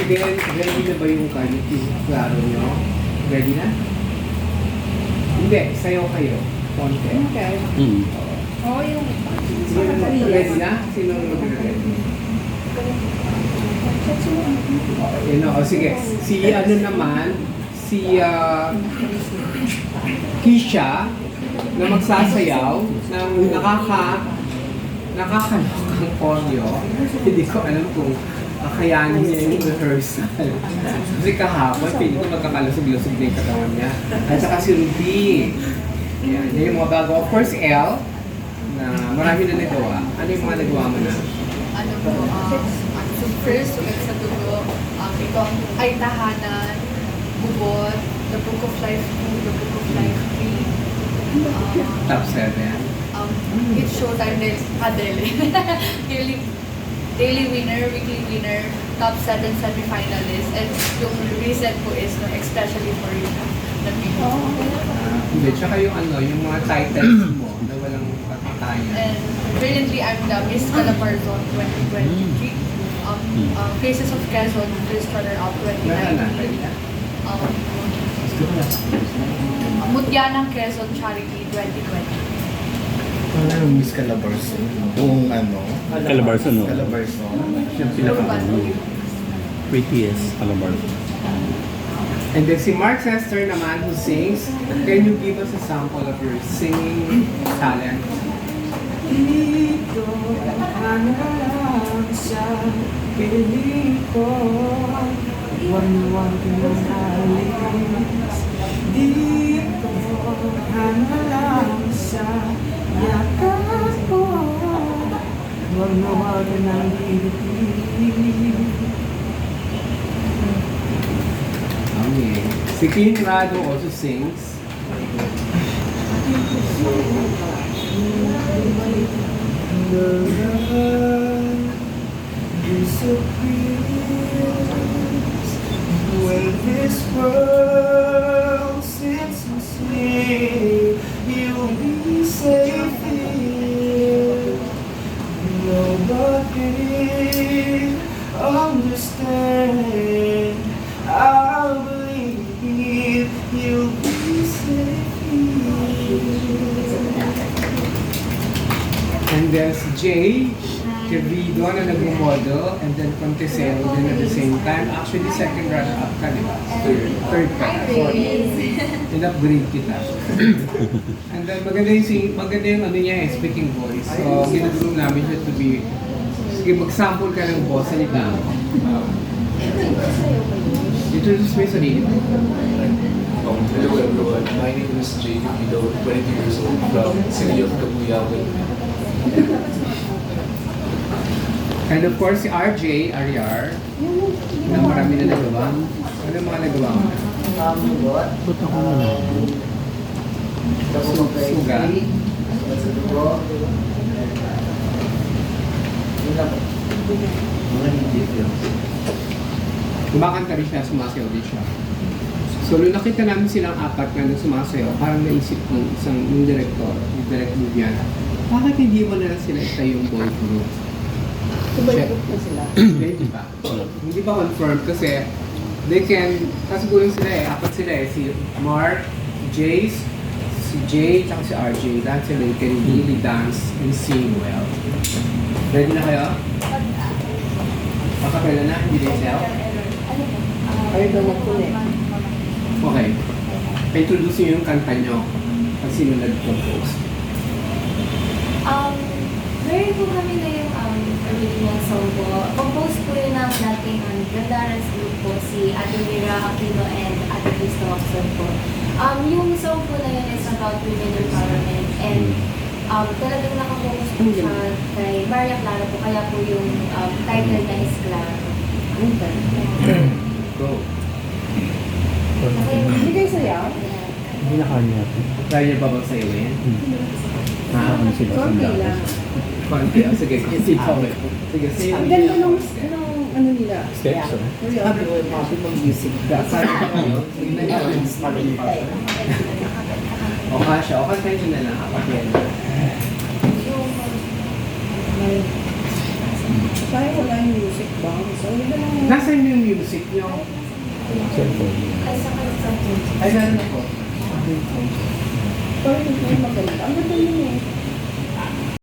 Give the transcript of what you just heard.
then, ready na ba yung klaro nyo? Ready na? Hindi, sayo kayo. Konti. Okay. Oo, yung... Ready na? Sino mag-ready? Sige. Si ano naman, si Kisha na magsasayaw ng nakakalokang audio. Hindi ko alam kung kakayanin niya yung rehearsal. Kasi kahapon, piling ko magkakalusog-lusog na yung katawan niya. At saka si Ruby. Yan yung mga bago. Of course, Elle, na marami na nagawa. Ano yung mga nagawa mo na? Ano po, first, sugat sa dugo, ito ay tahanan, bubot, The Book of Life 2, The Book of Life 3. Top 7. It's Showtime Adele. Daily winner, weekly winner, top 7 semi-finalist, and yung recent po is no, especially for you na video. Hindi, tsaka yung yung mga titles mo na walang patatayan. And currently, I'm the Miss Calabarzon 2023. Faces of Quezon, first runner-up 2019. Mutya ng Quezon Charity 2020. Ano yung Miss Calabarzon? Buong Calabarzon, no? Calabarzon. Yung prettiest Calabarzon. And then si Mark Sester naman who sings, can you give us a sample of your singing talent? Dito hanggang sa piling ko, wag ng alis. Dito hanggang sa yakap ko, wag ng ibig. Okay. Si King Rado also sings. When this world sits and sleeps, you'll be safe here. Nobody understand. I believe you'll be safe here. And there's Jay Quevedo na nag-model, and then Contesero din at the same time. Actually, second runner-up ka, di ba? Third ka na. Sorry. In-upgrade kita. And then maganda yung ano niya speaking voice. So, ginagulong namin siya to be, sige, mag-sample ka ng boss salita. Introduce mo yung sarili mo. Hello everyone, my name is Jay Quevedo, 20 years old from City of Kabuyawan. And of course, si RJ, Ariar, na marami na nagawa. Ano yung mga nagawa mo na? Ba't ako na Suga. Kumakanta rin siya, sumasayaw din siya. So, nung nakita namin silang apat na sumasayaw, parang naisip ng yung director, yung direct movie, bakit hindi mo na lang sila itayo yung boy group? Tumalikot na sila. Hindi ba? Hindi ba confirmed kasi they can, kasigulang sila apat sila si Mark, Jace, si Jay, tsaka si RJ, lahat sila can really dance and sing well. Ready na kayo? Pakapela na, hindi din sell? Ayaw daw magkulit. Okay. Introduce niyo yung kanta nyo pag sino nag-compose. Meron po kami na yung original song po. Compose po yun ng dating Gandara's group po, si Ate Mira Aquino and Ate Cristo Oxford po. Yung song po na yun is about women empowerment and talagang nakafocus po siya kay Maria Clara po, kaya po yung title na is Clara. Go. Hindi kayo sayaw? Hindi na kanya. Kaya niyo ba bang sayawin? Ano sila sa Konti dami? lang. Konti. Sige, sige. Sige, sige. Ang ganda nung ano nila. Steps, oh. Sabi ko, mga mag-music. Sabi ko kayo, hindi na yung o kasha, o kantayin nyo na lang. Kapag yan. Sayang wala yung music box. So, hindi lang. Nasaan yung music nyo? Cellphone. Ay, sa kayo sa Ay, ano po? Pero hindi maganda. Ang ganda yun eh.